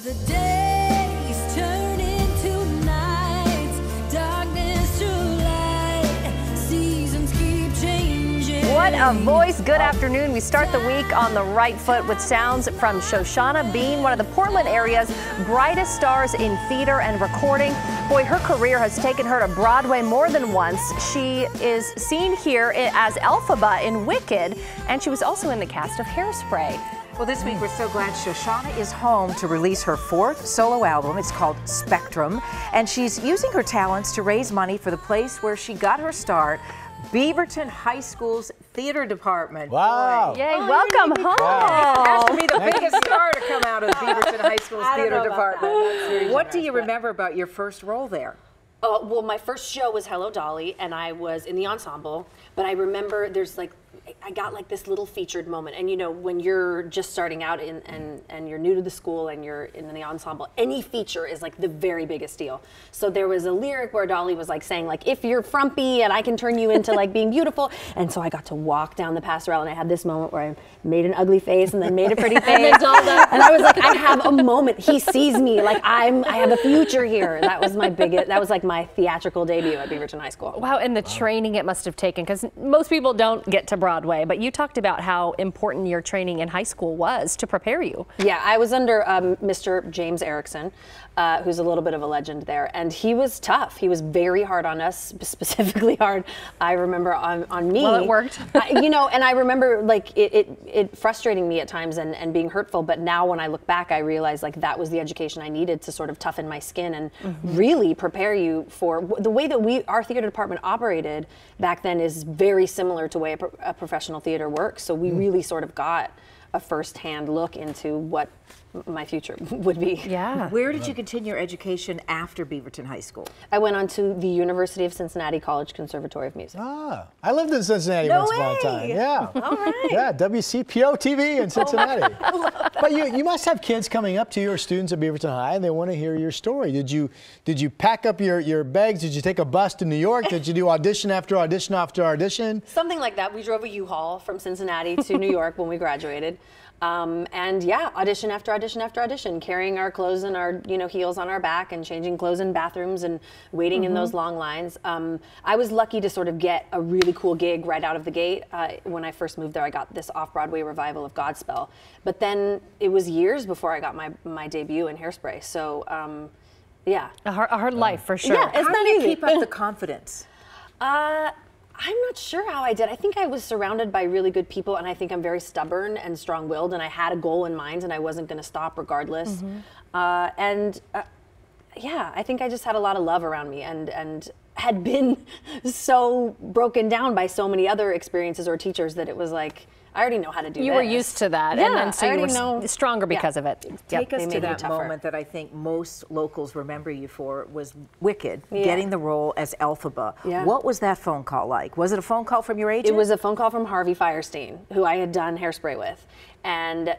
The days turn into nights, darkness to light, seasons keep changing. What a voice. Good afternoon. We start the week on the right foot with sounds from Shoshana Bean, one of the Portland area's brightest stars in theater and recording. Boy, her career has taken her to Broadway more than once. She is seen here as Elphaba in Wicked, and she was also in the cast of Hairspray. Well, this week we're so glad Shoshana is home to release her 4th solo album. It's called Spectrum, and she's using her talents to raise money for the place where she got her start, Beaverton High School's theater department. Wow. Boy. Yay, welcome home. Has to be the biggest star to come out of Beaverton High School's theater department. What do you remember about your first role there? Well, my first show was Hello Dolly, and I was in the ensemble, but I remember I got like this little featured moment. And you know, when you're just starting out and you're new to the school and you're in the ensemble, any feature is like the very biggest deal. So there was a lyric where Dolly was like saying like, if you're frumpy and I can turn you into like being beautiful. And so I got to walk down the passerelle and I had this moment where I made an ugly face and then made a pretty face. And I was like, I have a moment. He sees me like I have a future here. That was like my theatrical debut at Beaverton High School. Wow, and the training it must have taken, because most people don't get to Broadway, but you talked about how important your training in high school was to prepare you. Yeah, I was under Mr. James Erickson, who's a little bit of a legend there, and he was tough. He was very hard on us, specifically hard, I remember, on me. Well, it worked. You know, and I remember like it frustrating me at times and being hurtful, but now when I look back, I realize like that was the education I needed to sort of toughen my skin and really prepare you for the way that our theater department operated back then is very similar to the way a professional theater works. So we really sort of got a first-hand look into what my future would be. Yeah. Where did you continue your education after Beaverton High School? I went on to the University of Cincinnati College Conservatory of Music. Ah, I lived in Cincinnati No once upon a way. time. Yeah. All right. Yeah, WCPO TV in Cincinnati. But you must have kids coming up to you, or students at Beaverton High, and they want to hear your story. Did you pack up your bags? Did you take a bus to New York? Did you do audition after audition after audition? Something like that. We drove a U-Haul from Cincinnati to New York when we graduated. And yeah, audition after audition after audition, carrying our clothes and our heels on our back and changing clothes in bathrooms and waiting in those long lines. I was lucky to sort of get a really cool gig right out of the gate. When I first moved there, I got this off-Broadway revival of Godspell. But then it was years before I got my debut in Hairspray. So yeah. A hard life, for sure. Yeah, it's How not do you easy. keep up the confidence? I'm not sure how I did. I think I was surrounded by really good people, and I think I'm very stubborn and strong-willed, and I had a goal in mind, and I wasn't going to stop regardless. Yeah, I think I just had a lot of love around me, and had been so broken down by so many other experiences or teachers that it was like, I already know how to do this. You were used to that, Yeah, and then so I you already were know. stronger because of it. Take us they to made me that tougher. moment that I think most locals remember you for was Wicked, Yeah. getting the role as Elphaba. Yeah. What was that phone call like? Was it a phone call from your agent? It was a phone call from Harvey Fierstein, who I had done Hairspray with. And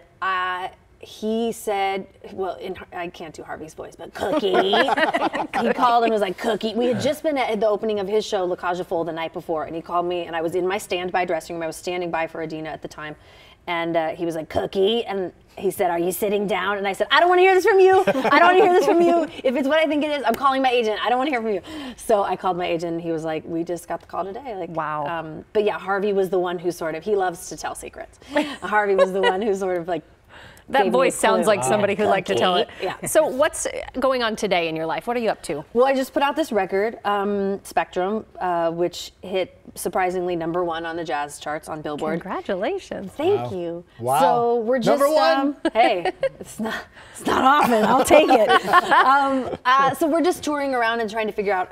he said, well, I can't do Harvey's voice, but Cookie. He called and was like, Cookie. We had just been at the opening of his show, La Cage aux Folles, the night before. And he called me, and I was in my standby dressing room. I was standing by for Adina at the time. And he was like, Cookie. And he said, are you sitting down? And I said, I don't want to hear this from you. I don't want to hear this from you. If it's what I think it is, I'm calling my agent. I don't want to hear from you. So I called my agent, and he was like, we just got the call today. Like, wow. But yeah, Harvey was the one who sort of, he loves to tell secrets. Harvey was the one who sort of like, That gave me voice a sounds clue. like somebody who'd like to tell it. Yeah. So what's going on today in your life? What are you up to? Well, I just put out this record, Spectrum, which hit surprisingly #1 on the jazz charts on Billboard. Congratulations. Thank you. Wow. So we're just #1. Hey, it's not often. I'll take it. So we're just touring around and trying to figure out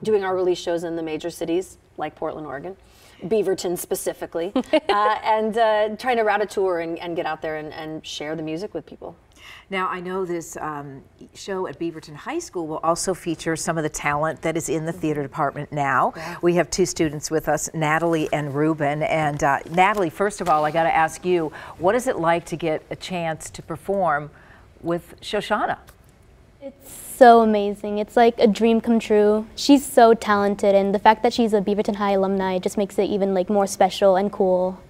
doing our release shows in the major cities like Portland, Oregon. Beaverton specifically, and trying to route a tour and get out there and share the music with people. Now, I know this show at Beaverton High School will also feature some of the talent that is in the theater department now. Yeah. We have 2 students with us, Natalie and Ruben. And Natalie, first of all, I got to ask you, what is it like to get a chance to perform with Shoshana? It's so amazing. It's like a dream come true. She's so talented, and the fact that she's a Beaverton High alumni just makes it even like more special and cool.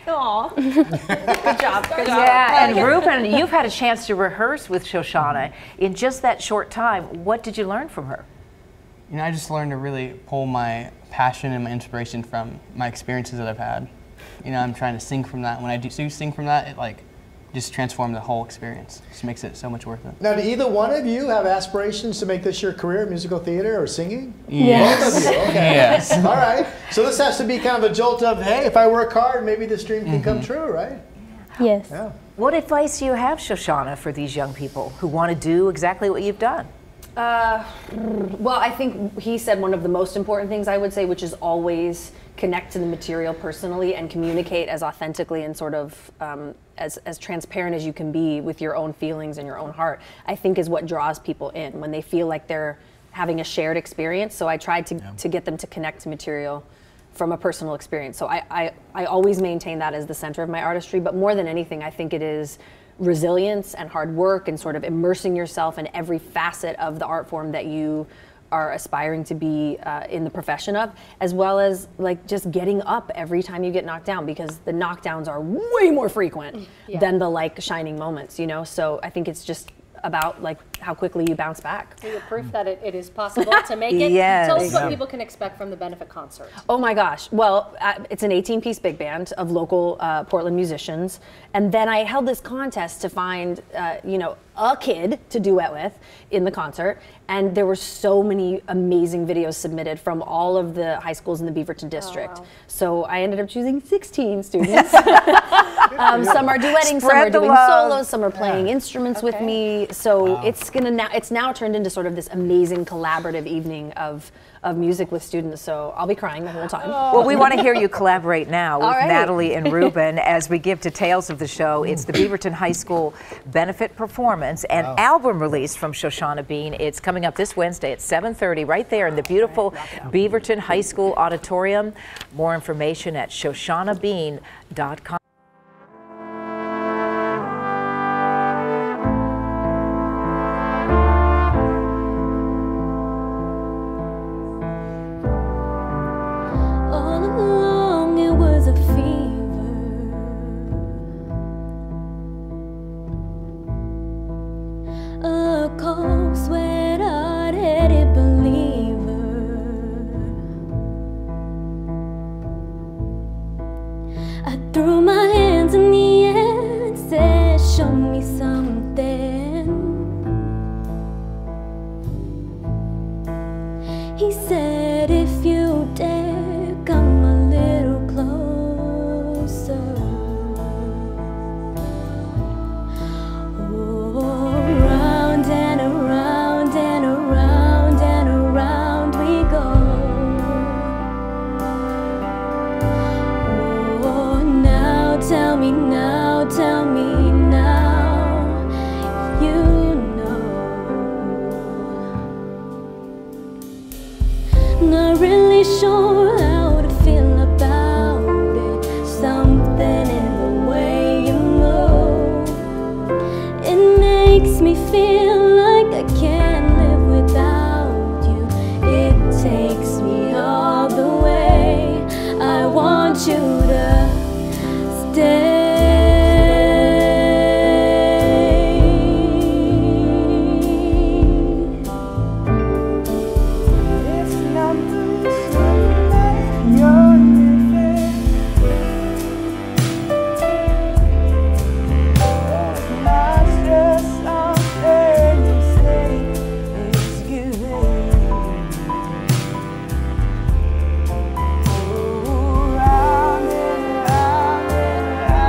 Aw. Good job. Good job. Yeah, and Ruben, you've had a chance to rehearse with Shoshana. In just that short time, what did you learn from her? You know, I just learned to really pull my passion and my inspiration from my experiences that I've had. You know, I'm trying to sing from that. When I do sing from that, it like just transforms the whole experience. Just makes it so much worth it. Now, do either one of you have aspirations to make this your career, musical theater or singing? Yes. Both of you, okay. Yes. All right. So this has to be kind of a jolt of, hey, if I work hard, maybe this dream can come true, right? Yes. Yeah. What advice do you have, Shoshana, for these young people who want to do exactly what you've done? Well, I think he said one of the most important things I would say, which is always connect to the material personally and communicate as authentically and sort of as transparent as you can be with your own feelings and your own heart, I think is what draws people in when they feel like they're having a shared experience. So I tried to get them to connect to material from a personal experience. So I always maintain that as the center of my artistry, but more than anything, I think it is resilience and hard work and sort of immersing yourself in every facet of the art form that you are aspiring to be in the profession of, as well as like just getting up every time you get knocked down, because the knockdowns are way more frequent than the like shining moments, you know? So I think it's just about like how quickly you bounce back. So you're proof that it is possible to make it. Yes. Tell us what people can expect from the benefit concert. Oh my gosh. Well, it's an 18-piece big band of local Portland musicians. And then I held this contest to find, you know, a kid to duet with in the concert. And there were so many amazing videos submitted from all of the high schools in the Beaverton district. wow. So I ended up choosing 16 students. Some are duetting, some are Spread the doing love. solos, some are playing instruments with me. So it's now turned into sort of this amazing collaborative evening of music with students. So I'll be crying the whole time. Well, we want to hear you collaborate now with All right. Natalie and Ruben as we give details of the show. It's the Beaverton High School benefit performance and album release from Shoshana Bean. It's coming up this Wednesday at 7:30 right there in the beautiful Beaverton High School auditorium. More information at shoshanabean.com. All along it was a fever, a cold, sweat, hard-headed believer. I threw my hands in the air and said, show me something. He said, if you dare, come a little closer. Oh, round and around and around and around we go. Oh, now tell me now, tell me now, you know. Not really sure how to feel about it. Something in the way you move, it makes me feel like I can't live without you. It takes me all the way. I want you to stay. It's not the same life you're living. That's not just something you say, it's giving. Oh, round and round and round.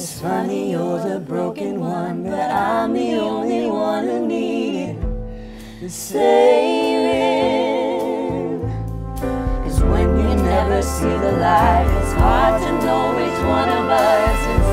It's funny you're the broken one, but I'm the only one who needed the saving. 'Cause when you never see the light, it's hard to know which one of us is